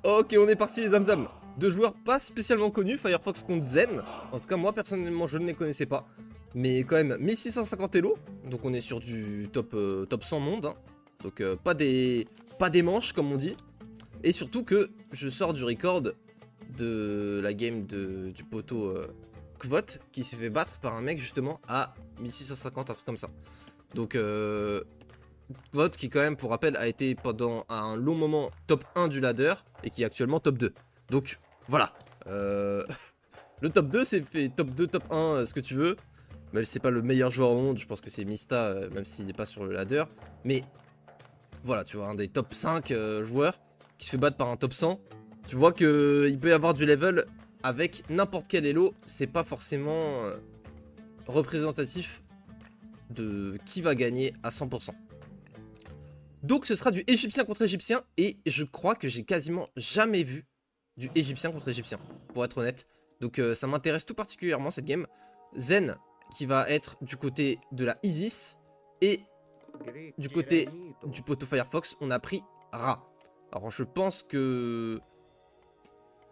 Ok, on est parti les Zamzam. Deux joueurs pas spécialement connus, Firefox contre Zen. En tout cas, moi personnellement, je ne les connaissais pas. Mais quand même, 1650 Elo. Donc on est sur du top 100 monde. Hein. Donc pas des manches comme on dit. Et surtout que je sors du record de la game du poteau Kvot qui s'est fait battre par un mec justement à 1650, un truc comme ça. Donc Kvot qui quand même pour rappel a été pendant un long moment top 1 du ladder et qui est actuellement top 2. Donc voilà, le top 2 c'est fait top 2, top 1, ce que tu veux. Même si c'est pas le meilleur joueur au monde, je pense que c'est Mista, même s'il n'est pas sur le ladder. Mais voilà, tu vois, un des top 5 joueurs qui se fait battre par un top 100. Tu vois qu'il peut y avoir du level avec n'importe quel elo. C'est pas forcément représentatif de qui va gagner à 100%. Donc ce sera du égyptien contre égyptien. Et je crois que j'ai quasiment jamais vu du égyptien contre égyptien, pour être honnête. Donc ça m'intéresse tout particulièrement cette game. Zen qui va être du côté de la Isis. Et du côté du poteau Firefox, on a pris Ra. Alors je pense que...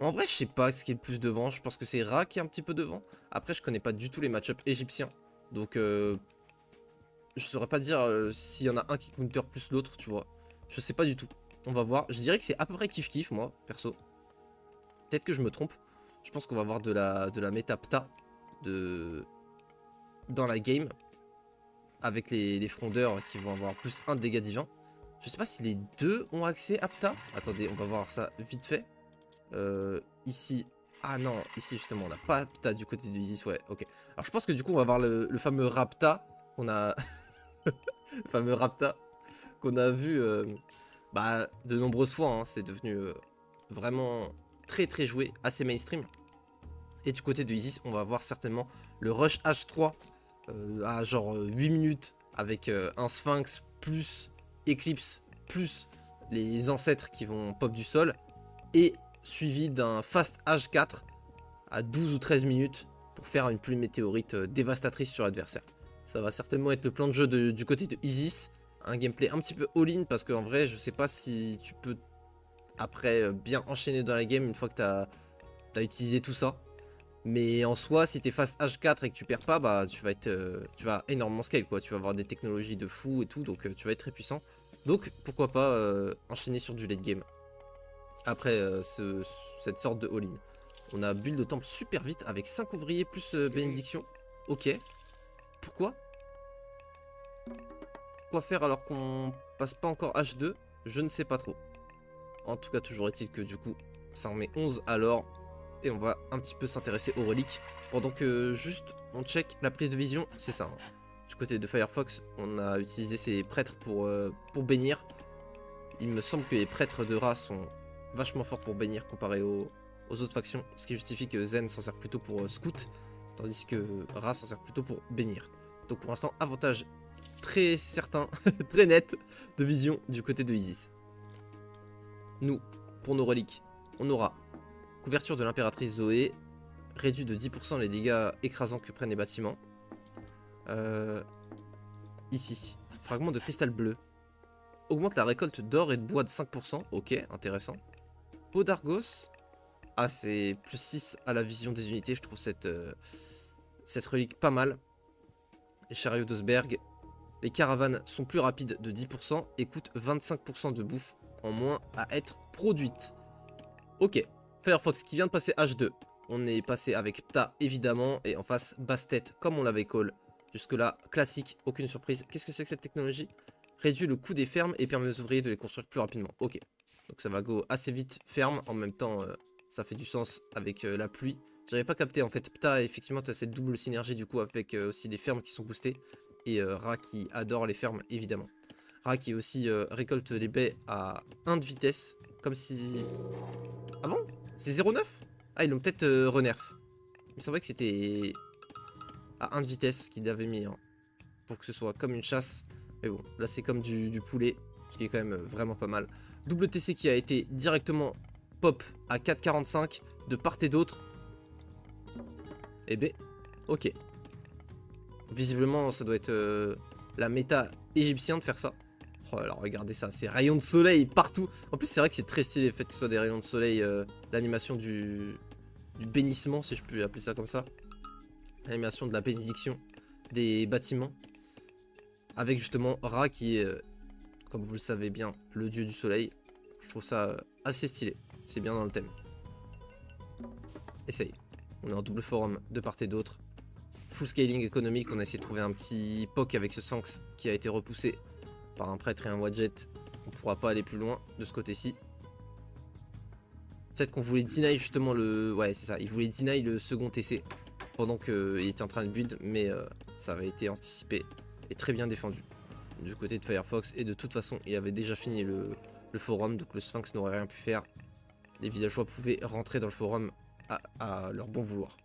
En vrai, je sais pas ce qui est le plus devant. Je pense que c'est Ra qui est un petit peu devant. Après, je connais pas du tout les match-up égyptiens. Donc, je saurais pas dire s'il y en a un qui counter plus l'autre, tu vois. Je sais pas du tout. On va voir. Je dirais que c'est à peu près kiff-kiff, moi, perso. Peut-être que je me trompe. Je pense qu'on va avoir de la méta pta dans la game. Avec les frondeurs qui vont avoir plus 1 de dégâts divins. Je sais pas si les deux ont accès à pta. Attendez, on va voir ça vite fait. Ici, ah non, ici justement on n'a pas Pta du côté de Isis, ouais, ok. Alors je pense que du coup on va avoir le fameux Rapta qu'on a... le fameux Rapta qu'on a vu de nombreuses fois, hein. C'est devenu vraiment très joué, assez mainstream. Et du côté de Isis, on va avoir certainement le Rush H3 à genre 8 minutes avec un Sphinx plus Eclipse plus les ancêtres qui vont pop du sol. Et suivi d'un Fast H4 à 12 ou 13 minutes pour faire une pluie météorite dévastatrice sur l'adversaire. Ça va certainement être le plan de jeu du côté de Isis. Un gameplay un petit peu all-in parce qu'en vrai je sais pas si tu peux après bien enchaîner dans la game une fois que tu as utilisé tout ça. Mais en soi si t'es Fast H4 et que tu perds pas, bah tu vas énormément scale quoi. Tu vas avoir des technologies de fou et tout, donc tu vas être très puissant. Donc pourquoi pas enchaîner sur du late game après cette sorte de all-in. On a build de temple super vite avec 5 ouvriers plus bénédiction. Ok. Pourquoi faire alors qu'on passe pas encore H2? Je ne sais pas trop. En tout cas, toujours est-il que du coup, ça en met 11 alors. Et on va un petit peu s'intéresser aux reliques. Pendant que juste on check la prise de vision, c'est ça. Hein. Du côté de Firefox, on a utilisé ses prêtres pour bénir. Il me semble que les prêtres de Ra sont vachement forts pour bénir comparé aux autres factions. Ce qui justifie que Zen s'en sert plutôt pour scout. Tandis que Ra s'en sert plutôt pour bénir. Donc pour l'instant, avantage très certain, très net de vision du côté de Isis. Nous, pour nos reliques, on aura couverture de l'impératrice Zoé, réduit de 10% les dégâts écrasants que prennent les bâtiments. Ici, fragment de cristal bleu. Augmente la récolte d'or et de bois de 5%. Ok, intéressant. Peau d'Argos. Ah, c'est plus 6 à la vision des unités. Je trouve cette relique pas mal. Les chariots d'Osberg. Les caravanes sont plus rapides de 10% et coûtent 25% de bouffe en moins à être produite. Ok. Firefox qui vient de passer H2. On est passé avec Pta évidemment. Et en face, Bastet comme on l'avait call. Jusque là, classique, aucune surprise. Qu'est-ce que c'est que cette technologie? Réduit le coût des fermes et permet aux ouvriers de les construire plus rapidement. Ok. Donc ça va go assez vite ferme. En même temps, ça fait du sens avec la pluie. J'avais pas capté en fait. Pta, effectivement, tu as cette double synergie du coup avec aussi les fermes qui sont boostées. Et Ra qui adore les fermes, évidemment. Ra qui aussi récolte les baies à 1 de vitesse. Comme si... Ah bon? C'est 0,9? Ah, ils l'ont peut-être renerf. Il me semblait que c'était à 1 de vitesse qu'ils avaient mis. Hein, pour que ce soit comme une chasse. Mais bon, là c'est comme du poulet. Ce qui est quand même vraiment pas mal. Double TC qui a été directement pop à 4,45 de part et d'autre. Eh ben, ok. Visiblement, ça doit être la méta égyptienne de faire ça. Oh, alors regardez ça, ces rayons de soleil partout. En plus c'est vrai que c'est très stylé le fait que ce soit des rayons de soleil, l'animation du bénissement si je peux appeler ça comme ça. L'animation de la bénédiction des bâtiments. Avec justement Ra qui est, comme vous le savez bien, le dieu du soleil. Je trouve ça assez stylé, c'est bien dans le thème. Et ça y est, on est en double forum de part et d'autre. Full scaling économique, on a essayé de trouver un petit POC avec ce Sphinx qui a été repoussé par un prêtre et un Wadjet. On pourra pas aller plus loin de ce côté-ci. Peut-être qu'on voulait deny justement le... Ouais, c'est ça, il voulait deny le second TC pendant qu'il était en train de build, mais ça avait été anticipé et très bien défendu du côté de Firefox. Et de toute façon, il avait déjà fini le forum, donc le Sphinx n'aurait rien pu faire. Les villageois pouvaient rentrer dans le forum à leur bon vouloir.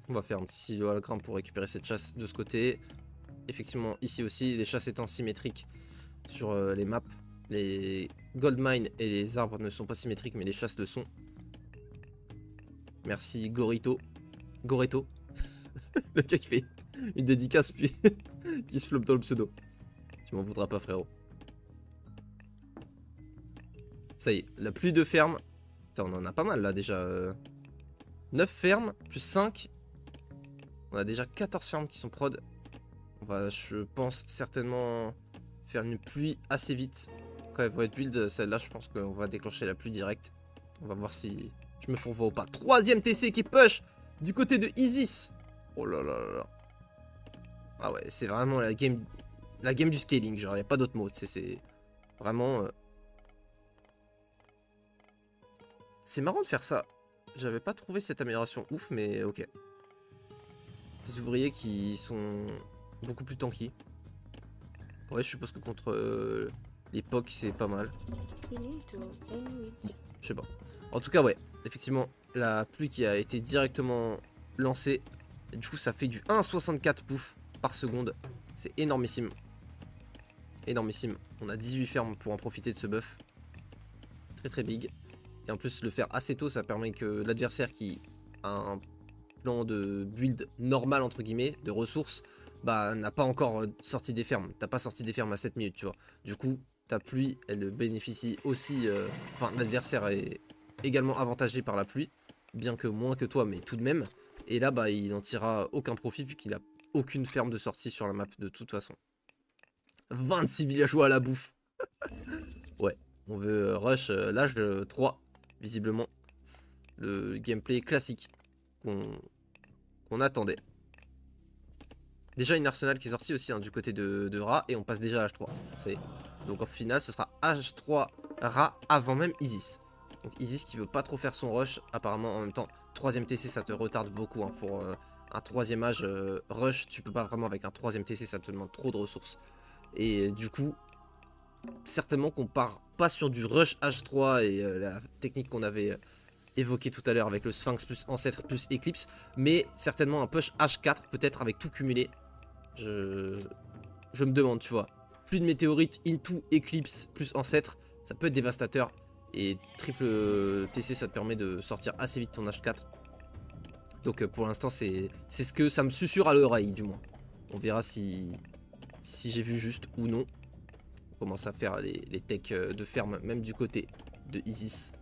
On va faire un petit silo à la grimpe pour récupérer cette chasse de ce côté. Effectivement, ici aussi, les chasses étant symétriques sur les maps, les gold mines et les arbres ne sont pas symétriques, mais les chasses le sont. Merci Goreto. Le gars qui fait une dédicace puis qui se floppe dans le pseudo. Tu m'en voudras pas, frérot. Ça y est, la pluie de fermes. Putain, on en a pas mal là déjà. 9 fermes, plus 5. On a déjà 14 fermes qui sont prod. On va, je pense, certainement faire une pluie assez vite. Quand elle va être build, celle-là, je pense qu'on va déclencher la pluie directe. On va voir si je me fourvoie ou pas. 3ème TC qui push du côté de Isis. Oh là là là là. Ah ouais, c'est vraiment la game du scaling. Genre, il n'y a pas d'autre mot. C'est vraiment... C'est marrant de faire ça. J'avais pas trouvé cette amélioration ouf, mais ok. Des ouvriers qui sont beaucoup plus tanky. Ouais, je suppose que contre les POC, c'est pas mal. Je sais pas. En tout cas, ouais. Effectivement, la pluie qui a été directement lancée. Et du coup, ça fait du 1,64 pouf par seconde. C'est énormissime. Énormissime. On a 18 fermes pour en profiter de ce buff. Très très big. Et en plus, le faire assez tôt, ça permet que l'adversaire qui a un plan de build normal, entre guillemets, de ressources, bah, n'a pas encore sorti des fermes. T'as pas sorti des fermes à 7 minutes, tu vois. Du coup, ta pluie, elle bénéficie aussi... Enfin, l'adversaire est également avantagé par la pluie, bien que moins que toi, mais tout de même. Et là, bah, il n'en tirera aucun profit, vu qu'il a aucune ferme de sortie sur la map, de toute façon. 26 villageois à la bouffe. Ouais, on veut rush l'âge 3, visiblement. Le gameplay classique qu'on attendait. Déjà une arsenal qui est sortie aussi hein, du côté de Ra, et on passe déjà à H3. Ça y est. Donc en final, ce sera H3 Ra avant même Isis. Donc Isis qui veut pas trop faire son rush, apparemment en même temps. 3ème TC, ça te retarde beaucoup hein, pour un 3ème âge rush. Tu peux pas vraiment avec un 3ème TC, ça te demande trop de ressources. Et du coup, certainement qu'on part pas sur du rush H3 et la technique qu'on avait évoquée tout à l'heure avec le Sphinx plus Ancêtre plus Eclipse, mais certainement un push H4 peut-être avec tout cumulé. Je me demande, tu vois. Plus de météorites into Eclipse plus Ancêtre, ça peut être dévastateur. Et triple TC, ça te permet de sortir assez vite ton H4. Donc pour l'instant, c'est ce que ça me susurre à l'oreille, du moins. On verra si j'ai vu juste ou non. On commence à faire les techs de ferme, même du côté de Isis.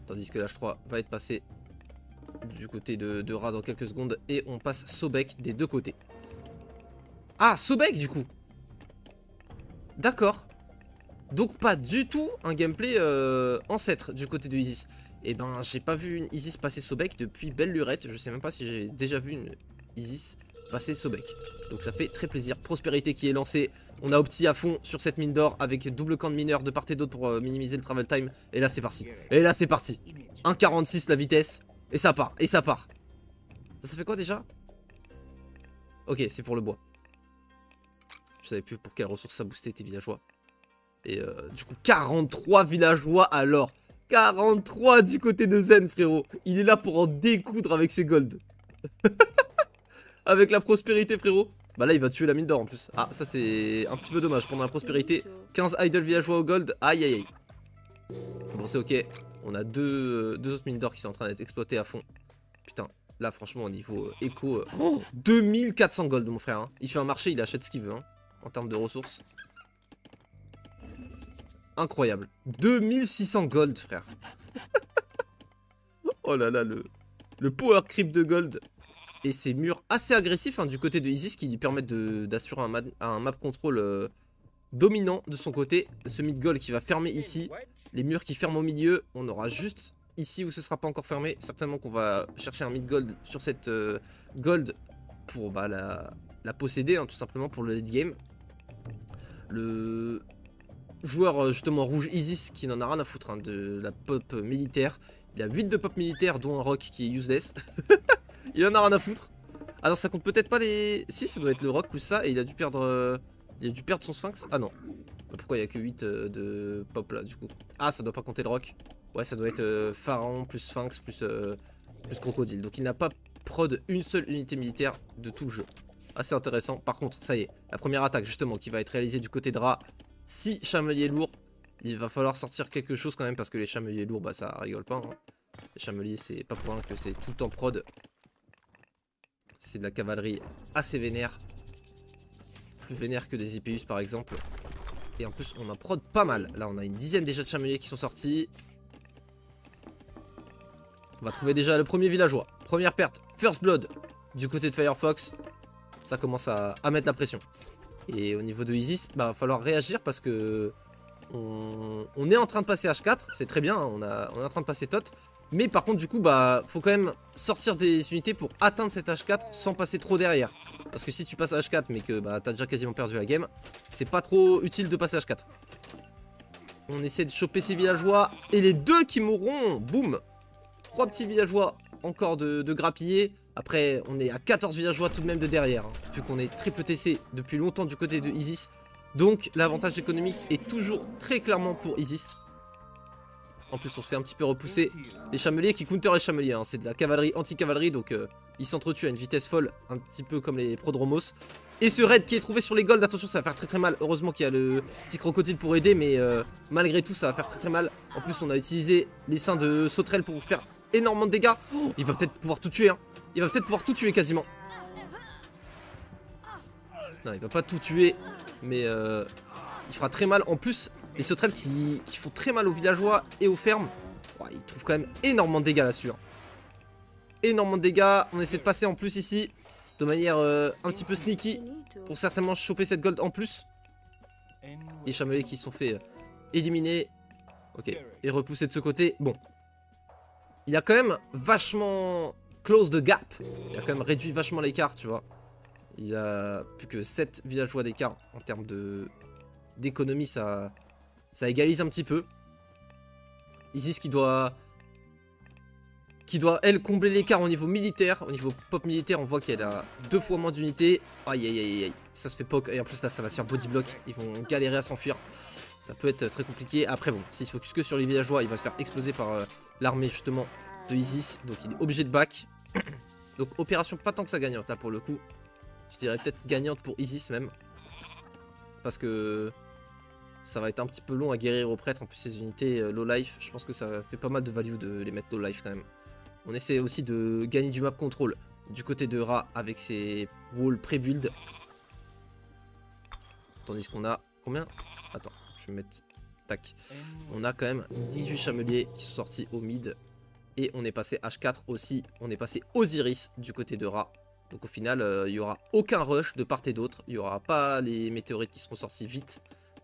Tandis que l'H3 va être passé du côté de Ra dans quelques secondes. Et on passe Sobek des deux côtés. Ah, Sobek du coup. D'accord. Donc pas du tout un gameplay ancêtre du côté de Isis. Et ben j'ai pas vu une Isis passer Sobek depuis belle lurette. Je sais même pas si j'ai déjà vu une Isis passer Sobek. Donc ça fait très plaisir. Prospérité qui est lancée. On a opti à fond sur cette mine d'or avec double camp de mineurs de part et d'autre pour minimiser le travel time. Et là c'est parti. Et là c'est parti. 1,46 la vitesse. Et ça part. Et ça part. Ça fait quoi déjà? Ok, c'est pour le bois. Je savais plus pour quelle ressource ça boostait tes villageois. Et du coup 43 villageois alors. 43 du côté de Zen frérot. Il est là pour en découdre avec ses golds. Avec la prospérité frérot. Bah là il va tuer la mine d'or en plus. Ah ça c'est un petit peu dommage. Pendant la prospérité 15 idle villageois au gold. Aïe aïe aïe. Bon c'est ok. On a deux autres mines d'or qui sont en train d'être exploitées à fond. Putain là franchement au niveau éco 2400 gold mon frère hein. Il fait un marché, il achète ce qu'il veut hein. en termes de ressources. Incroyable. 2600 gold, frère. Oh là là, le power creep de gold. Et ces murs assez agressifs hein, du côté de Isis qui lui permettent d'assurer un map control dominant de son côté. Ce mid gold qui va fermer ici. Les murs qui ferment au milieu. On aura juste ici où ce sera pas encore fermé. Certainement qu'on va chercher un mid gold sur cette gold pour bah, la posséder hein, tout simplement pour le late game. Le joueur justement rouge Isis qui n'en a rien à foutre hein, de la pop militaire. Il a 8 de pop militaire dont un rock qui est useless. Il en a rien à foutre. Alors ça compte peut-être pas les... Si ça doit être le rock plus ça et il a dû perdre son sphinx. Ah non. Pourquoi il y a que 8 de pop là du coup? Ah ça doit pas compter le rock. Ouais ça doit être pharaon plus sphinx plus crocodile. Donc il n'a pas prod une seule unité militaire de tout le jeu. Assez intéressant. Par contre ça y est. La première attaque justement qui va être réalisée du côté de Ra. 6 chameliers lourds. Il va falloir sortir quelque chose quand même parce que les chameliers lourds bah ça rigole pas hein. Les chameliers c'est pas pour rien que c'est tout le temps prod. C'est de la cavalerie assez vénère. Plus vénère que des Hypeus par exemple. Et en plus on en prod pas mal. Là on a une dizaine déjà de chameliers qui sont sortis. On va trouver déjà le premier villageois. Première perte, First Blood du côté de Firefox. Ça commence à mettre la pression. Et au niveau de Isis, bah va falloir réagir parce que on est en train de passer H4, c'est très bien, hein, on est en train de passer TOT. Mais par contre du coup bah faut quand même sortir des unités pour atteindre cette H4 sans passer trop derrière. Parce que si tu passes à H4 mais que bah t'as déjà quasiment perdu la game, c'est pas trop utile de passer H4. On essaie de choper ces villageois et les deux qui mourront, boum. 3 petits villageois encore de grappiller. Après on est à 14 villageois tout de même de derrière hein, vu qu'on est triple TC depuis longtemps du côté de Isis. Donc l'avantage économique est toujours très clairement pour Isis. En plus on se fait un petit peu repousser les chameliers qui counter les chameliers hein. C'est de la cavalerie anti-cavalerie donc ils s'entretuent à une vitesse folle. Un petit peu comme les prodromos. Et ce raid qui est trouvé sur les golds, attention ça va faire très très mal. Heureusement qu'il y a le petit crocodile pour aider. Mais malgré tout ça va faire très très mal. En plus on a utilisé les seins de sauterelle pour faire énormément de dégâts. Oh, il va peut-être pouvoir tout tuer hein. Il va peut-être pouvoir tout tuer quasiment. Non il va pas tout tuer. Mais il fera très mal. En plus les sauterelles qui font très mal aux villageois et aux fermes. Ouais, ils trouvent quand même énormément de dégâts là-dessus hein. Énormément de dégâts. On essaie de passer en plus ici de manière un petit peu sneaky pour certainement choper cette gold en plus. Les chameliers qui se sont fait éliminer. Ok, et repousser de ce côté. Bon, il a quand même vachement close the gap. Il a quand même réduit vachement l'écart, tu vois. Il a plus que 7 villageois d'écart en termes d'économie. Ça égalise un petit peu. Isis qui doit elle combler l'écart au niveau militaire. Au niveau pop militaire on voit qu'elle a 2 fois moins d'unités. Aïe aïe aïe aïe. Ça se fait poke. Et en plus là ça va se faire body block. Ils vont galérer à s'enfuir. Ça peut être très compliqué. Après bon, s'il se focus que sur les villageois, il va se faire exploser par l'armée justement de Isis. Donc il est obligé de back. Donc opération pas tant que ça gagnante là pour le coup. Je dirais peut-être gagnante pour Isis même. Parce que ça va être un petit peu long à guérir au prêtre. En plus ces unités low life, je pense que ça fait pas mal de value de les mettre low life quand même. On essaie aussi de gagner du map control du côté de Ra avec ses walls pré-build. Tandis qu'on a combien? Attends, je vais mettre... Tac. On a quand même 18 chameliers qui sont sortis au mid. Et on est passé H4 aussi. On est passé Osiris du côté de Ra. Donc au final, il n'y aura aucun rush de part et d'autre. Il n'y aura pas les météorites qui seront sortis vite.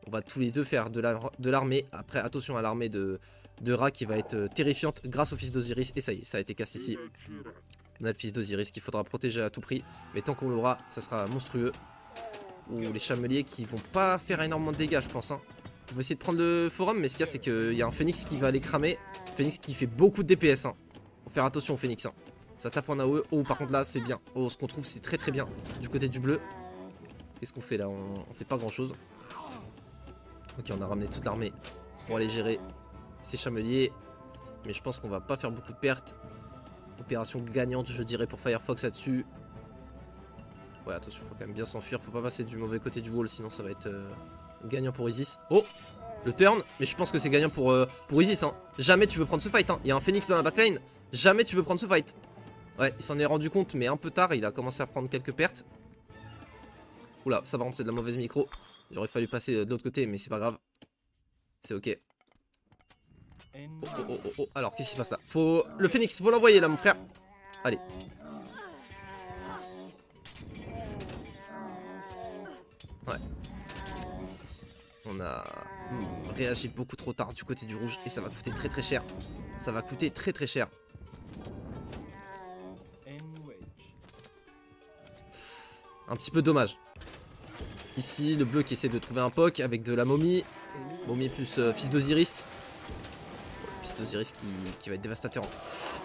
On va tous les deux faire de l'armée. Après, attention à l'armée de Ra qui va être terrifiante grâce au fils d'Osiris. Et ça y est, ça a été cassé ici. On a le fils d'Osiris qu'il faudra protéger à tout prix. Mais tant qu'on l'aura, ça sera monstrueux. Ou les chameliers qui vont pas faire énormément de dégâts, je pense. Hein. On va essayer de prendre le forum, mais ce qu'il y a, c'est qu'il y a un phénix qui va aller cramer. Phénix qui fait beaucoup de DPS. Hein. Faut faire attention au phénix. Hein. Ça tape en AOE. Oh, par contre là, c'est bien. Oh, ce qu'on trouve, c'est très très bien du côté du bleu. Qu'est-ce qu'on fait là? On fait pas grand chose. Ok, on a ramené toute l'armée pour aller gérer ces chameliers. Mais je pense qu'on va pas faire beaucoup de pertes. Opération gagnante, je dirais, pour Firefox là-dessus. Ouais, attention, faut quand même bien s'enfuir. Faut pas passer du mauvais côté du wall, sinon ça va être gagnant pour Isis. Oh, le turn. Mais je pense que c'est gagnant pour Isis. Hein. Jamais tu veux prendre ce fight. Hein. Il y a un phénix dans la backline. Jamais tu veux prendre ce fight. Ouais, il s'en est rendu compte, mais un peu tard. Il a commencé à prendre quelques pertes. Oula, ça par contre c'est de la mauvaise micro. J'aurais fallu passer de l'autre côté, mais c'est pas grave. C'est ok. Oh. Alors, qu'est-ce qui se passe là? Faut... Le phénix, faut l'envoyer là, mon frère. Allez. Ouais. On a réagi beaucoup trop tard du côté du rouge et ça va coûter très cher. Ça va coûter très cher. Un petit peu dommage. Ici, le bleu qui essaie de trouver un POC avec de la momie. Momie plus fils d'Osiris. Fils d'Osiris qui va être dévastateur.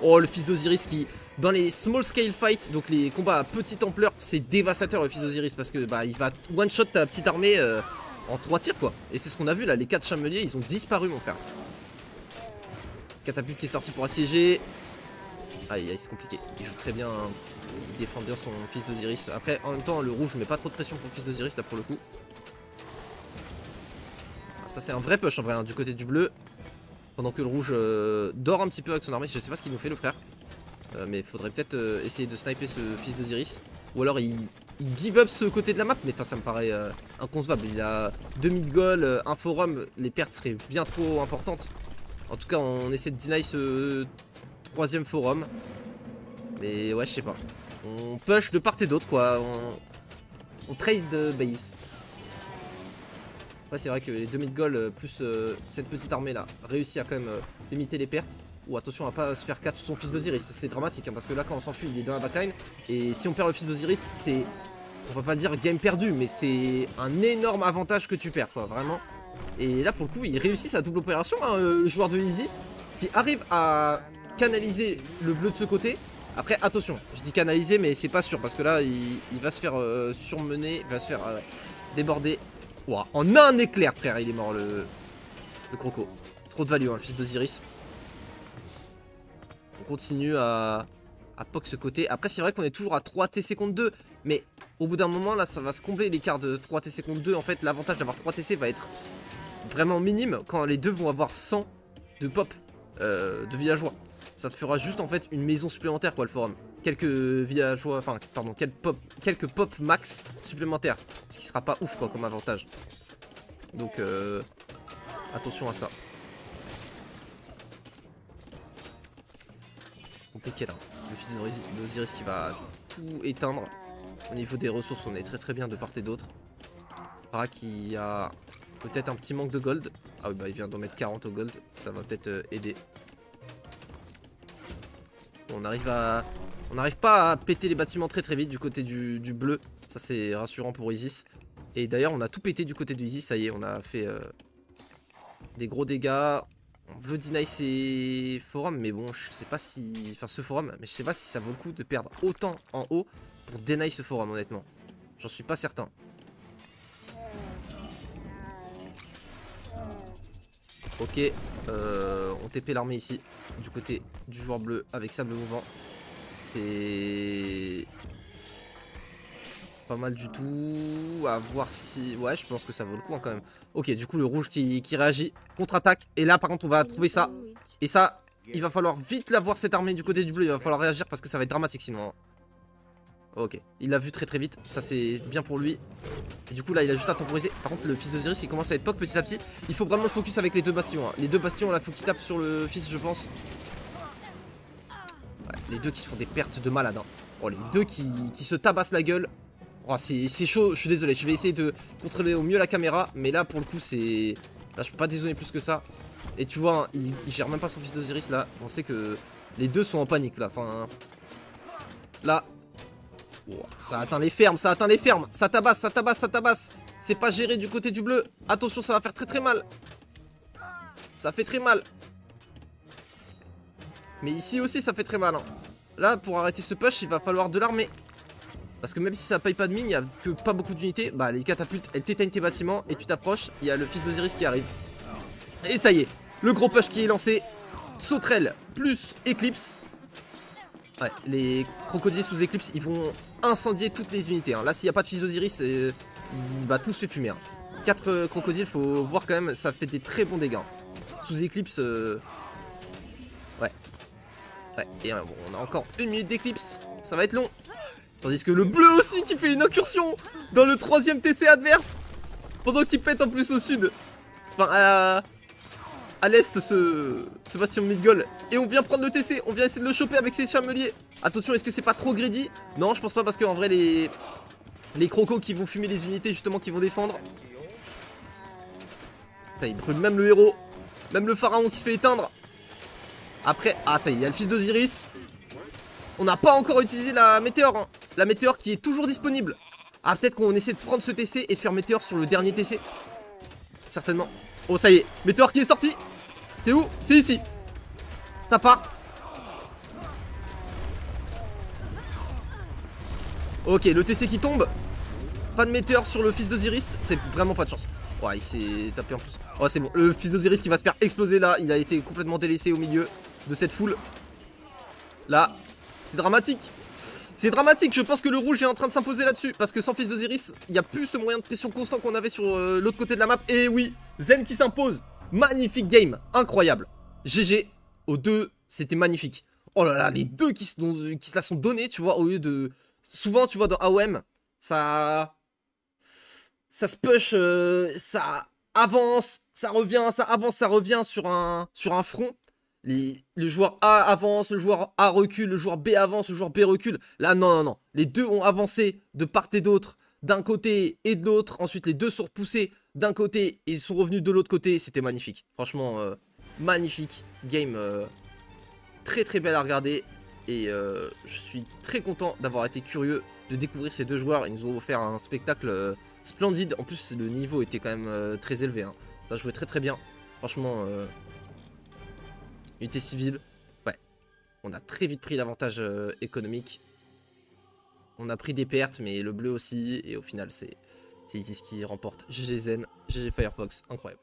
Oh, le fils d'Osiris qui, dans les small scale fights, donc les combats à petite ampleur, c'est dévastateur le fils d'Osiris parce que bah il va one shot ta petite armée en 3 tirs quoi. Et c'est ce qu'on a vu là, les 4 chameliers ils ont disparu mon frère. Catapulte qui est sorti pour assiéger. Aïe, c'est compliqué. Il joue très bien, il défend bien son fils d'Osiris. Après, en même temps, le rouge met pas trop de pression pour le fils d'Osiris là pour le coup. Ah, ça c'est un vrai push en vrai hein, du côté du bleu. Pendant que le rouge dort un petit peu avec son armée. Je sais pas ce qu'il nous fait le frère. Mais il faudrait peut-être essayer de sniper ce fils d'Osiris. Ou alors il give up ce côté de la map. Mais enfin ça me paraît inconcevable. Il a 2 mid-goal, un forum. Les pertes seraient bien trop importantes. En tout cas on essaie de deny ce 3ème forum. Mais ouais je sais pas. On push de part et d'autre quoi. On trade base. Après c'est vrai que les 2 mid-goal plus cette petite armée là réussit à quand même limiter les pertes. Ou attention à pas se faire catch son fils d'Osiris, c'est dramatique hein, parce que là quand on s'enfuit il est dans la backline. Et si on perd le fils d'Osiris c'est, on va pas dire game perdu, mais c'est un énorme avantage que tu perds quoi, vraiment. Et là pour le coup il réussit sa double opération hein, le joueur de Isis qui arrive à canaliser le bleu de ce côté. Après attention, je dis canaliser mais c'est pas sûr parce que là il va se faire surmener, il va se faire déborder. Wow. En un éclair frère il est mort le croco. Trop de value hein, le fils d'Osiris. On continue à poke ce côté. Après c'est vrai qu'on est toujours à 3 TC contre 2. Mais au bout d'un moment là ça va se combler l'écart de 3 TC contre 2. En fait l'avantage d'avoir 3 TC va être vraiment minime quand les deux vont avoir 100 de pop de villageois. Ça te fera juste en fait une maison supplémentaire quoi le forum. Quelques villageois, enfin pardon, quelques pop max supplémentaires. Ce qui sera pas ouf quoi comme avantage. Donc attention à ça. Compliqué là. Le fils d'Osiris qui va tout éteindre. Au niveau des ressources on est très bien de part et d'autre. Farah qui a peut-être un petit manque de gold. Ah oui bah il vient d'en mettre 40 au gold. Ça va peut-être aider. On n'arrive pas à péter les bâtiments très vite du côté du bleu. Ça c'est rassurant pour Isis. Et d'ailleurs on a tout pété du côté de Isis. Ça y est on a fait des gros dégâts. On veut deny ces forums mais bon je sais pas si... Enfin ce forum mais je sais pas si ça vaut le coup de perdre autant en haut pour deny ce forum honnêtement. J'en suis pas certain. Ok, on TP l'armée ici, du côté du joueur bleu avec sable mouvant. C'est pas mal du tout. À voir si... Ouais, je pense que ça vaut le coup hein, quand même. Ok, du coup le rouge qui réagit, contre-attaque. Et là par contre on va trouver ça. Et ça, il va falloir vite l'avoir cette armée du côté du bleu. Il va falloir réagir parce que ça va être dramatique sinon hein. Ok, il l'a vu très vite, ça c'est bien pour lui. Et du coup là il a juste à temporiser. Par contre le fils d'Osiris il commence à être poc petit à petit. Il faut vraiment le focus avec les 2 bastions hein. Les 2 bastions là faut qu'il tape sur le fils je pense. Ouais, les 2 qui se font des pertes de malade hein. Oh les 2 qui se tabassent la gueule. Oh c'est chaud, je suis désolé. Je vais essayer de contrôler au mieux la caméra. Mais là pour le coup c'est... Là je peux pas dézonner plus que ça. Et tu vois hein, il gère même pas son fils d'Osiris là. On sait que les 2 sont en panique là. Enfin... Là... Oh, ça atteint les fermes, ça tabasse, ça tabasse. C'est pas géré du côté du bleu. Attention, ça va faire très mal. Ça fait très mal. Mais ici aussi, ça fait très mal. Hein. Là, pour arrêter ce push, il va falloir de l'armée. Parce que même si ça paye pas de mine, il n'y a que pas beaucoup d'unités. Bah, les catapultes, elles t'éteignent tes bâtiments et tu t'approches. Il y a le fils d'Osiris qui arrive. Et ça y est, le gros push qui est lancé. Sauterelle plus Éclipse. Ouais, les crocodiles sous éclipse, ils vont incendier toutes les unités. Hein. Là, s'il n'y a pas de fils d'Osiris, il va tout se fait fumer. Hein. 4 crocodiles, faut voir quand même, ça fait des très bons dégâts. Sous éclipse, ouais. Ouais, et bon, on a encore 1 minute d'éclipse. Ça va être long. Tandis que le bleu aussi qui fait une incursion dans le 3ème TC adverse. Pendant qu'il pète en plus au sud. Enfin, à l'est, ce bastion Midgol. Et on vient prendre le TC. On vient essayer de le choper avec ses chameliers. Attention, est-ce que c'est pas trop greedy? Non, je pense pas parce qu'en vrai, les crocos qui vont fumer les unités, justement, qui vont défendre. Putain, il brûle même le héros. Même le pharaon qui se fait éteindre. Après, ah ça y est, il y a le fils d'Osiris. On n'a pas encore utilisé la météore, hein. La météore qui est toujours disponible. Ah, peut-être qu'on essaie de prendre ce TC et de faire météore sur le dernier TC. Certainement. Oh, ça y est, météore qui est sorti. C'est où? C'est ici. Ça part. Ok, le TC qui tombe. Pas de météore sur le fils d'Osiris. C'est vraiment pas de chance. Ouais, il s'est tapé en plus. Oh, c'est bon. Le fils d'Osiris qui va se faire exploser là. Il a été complètement délaissé au milieu de cette foule. Là, c'est dramatique. C'est dramatique. Je pense que le rouge est en train de s'imposer là-dessus. Parce que sans fils d'Osiris, il n'y a plus ce moyen de pression constant qu'on avait sur l'autre côté de la map. Et oui, Zen qui s'impose. Magnifique game. Incroyable. GG. Aux deux, c'était magnifique. Oh là là, les deux qui se la sont donnés, tu vois, au lieu de... Souvent, tu vois, dans AOM, ça se push, ça avance, ça revient, ça avance, ça revient sur un front. Le joueur A avance, le joueur A recule, le joueur B avance, le joueur B recule. Là, non, non, non. Les deux ont avancé de part et d'autre, d'un côté et de l'autre. Ensuite, les deux sont repoussés d'un côté et ils sont revenus de l'autre côté. C'était magnifique. Franchement, magnifique. Game très très belle à regarder. Et je suis très content d'avoir été curieux de découvrir ces deux joueurs. Ils nous ont offert un spectacle splendide. En plus, le niveau était quand même très élevé, hein. Ça jouait très très bien. Franchement, unité civile. Ouais, on a très vite pris l'avantage économique. On a pris des pertes, mais le bleu aussi. Et au final, c'est Isis qui remporte. GG Zen, GG Firefox, incroyable.